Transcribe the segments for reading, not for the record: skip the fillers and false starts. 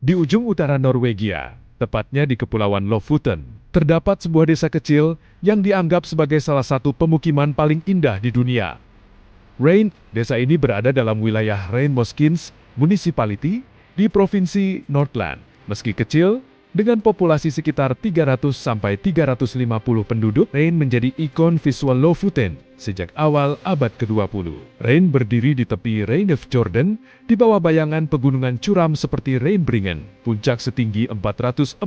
Di ujung utara Norwegia, tepatnya di Kepulauan Lofoten, terdapat sebuah desa kecil yang dianggap sebagai salah satu pemukiman paling indah di dunia. Rein, desa ini berada dalam wilayah Rein-Moskins Municipality di Provinsi Nordland. Meski kecil, dengan populasi sekitar 300 sampai 350 penduduk, Rein menjadi ikon visual Lofoten sejak awal abad ke-20. Rein berdiri di tepi Reinefjorden di bawah bayangan pegunungan curam seperti Reinbringen, puncak setinggi 448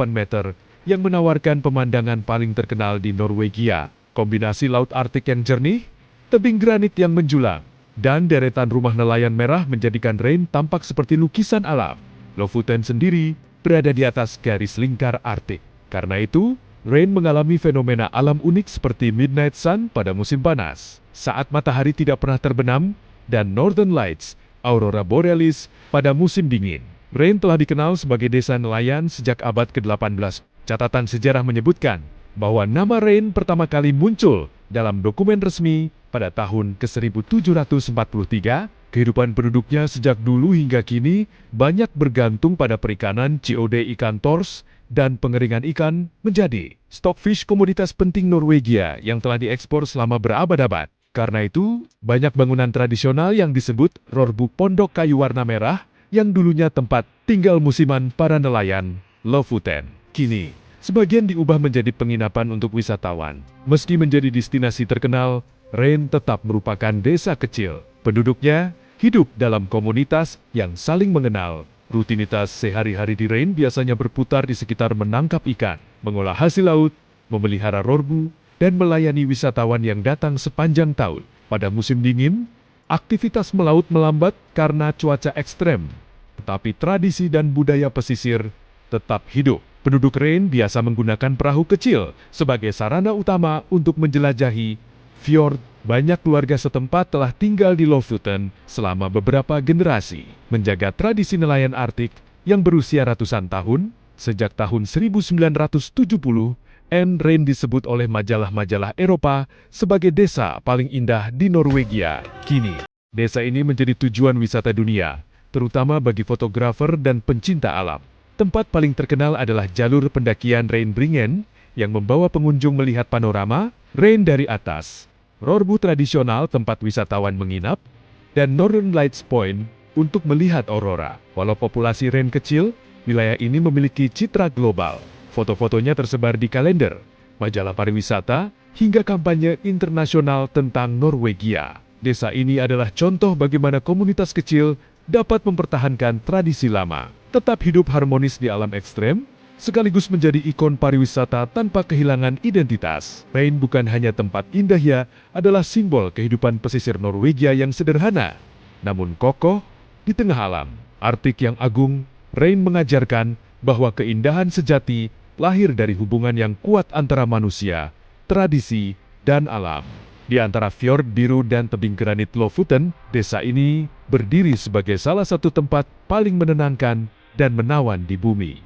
meter yang menawarkan pemandangan paling terkenal di Norwegia. Kombinasi laut Arktik yang jernih, tebing granit yang menjulang, dan deretan rumah nelayan merah menjadikan Rein tampak seperti lukisan alam. Lofoten sendiri berada di atas garis lingkar Arktik. Karena itu, Rein mengalami fenomena alam unik seperti Midnight Sun pada musim panas, saat matahari tidak pernah terbenam, dan Northern Lights, Aurora Borealis, pada musim dingin. Rein telah dikenal sebagai desa nelayan sejak abad ke-18. Catatan sejarah menyebutkan bahwa nama Rein pertama kali muncul dalam dokumen resmi pada tahun ke-1743. Kehidupan penduduknya sejak dulu hingga kini banyak bergantung pada perikanan COD ikan tors dan pengeringan ikan menjadi stockfish komoditas penting Norwegia yang telah diekspor selama berabad-abad. Karena itu, banyak bangunan tradisional yang disebut Rorbu Pondok Kayu warna merah yang dulunya tempat tinggal musiman para nelayan Lofoten. Kini, sebagian diubah menjadi penginapan untuk wisatawan. Meski menjadi destinasi terkenal, Rein tetap merupakan desa kecil. Penduduknya hidup dalam komunitas yang saling mengenal. Rutinitas sehari-hari di Rein biasanya berputar di sekitar menangkap ikan, mengolah hasil laut, memelihara rorbu, dan melayani wisatawan yang datang sepanjang tahun. Pada musim dingin, aktivitas melaut melambat karena cuaca ekstrem, tetapi tradisi dan budaya pesisir tetap hidup. Penduduk Rein biasa menggunakan perahu kecil sebagai sarana utama untuk menjelajahi fjord. Banyak keluarga setempat telah tinggal di Lofoten selama beberapa generasi, menjaga tradisi nelayan Arktik yang berusia ratusan tahun. Sejak tahun 1970, Rein disebut oleh majalah-majalah Eropa sebagai desa paling indah di Norwegia. Kini, desa ini menjadi tujuan wisata dunia, terutama bagi fotografer dan pencinta alam. Tempat paling terkenal adalah jalur pendakian Reinbringen yang membawa pengunjung melihat panorama Rein dari atas, Rorbu tradisional tempat wisatawan menginap, dan Northern Lights Point untuk melihat aurora. Walau populasi Rein kecil, wilayah ini memiliki citra global. Foto-fotonya tersebar di kalender, majalah pariwisata, hingga kampanye internasional tentang Norwegia. Desa ini adalah contoh bagaimana komunitas kecil dapat mempertahankan tradisi lama, tetap hidup harmonis di alam ekstrem, sekaligus menjadi ikon pariwisata tanpa kehilangan identitas. Rein bukan hanya tempat indah ya, adalah simbol kehidupan pesisir Norwegia yang sederhana, namun kokoh di tengah alam Arktik yang agung. Rein mengajarkan bahwa keindahan sejati lahir dari hubungan yang kuat antara manusia, tradisi, dan alam. Di antara fjord biru dan tebing granit Lofoten, desa ini berdiri sebagai salah satu tempat paling menenangkan dan menawan di bumi.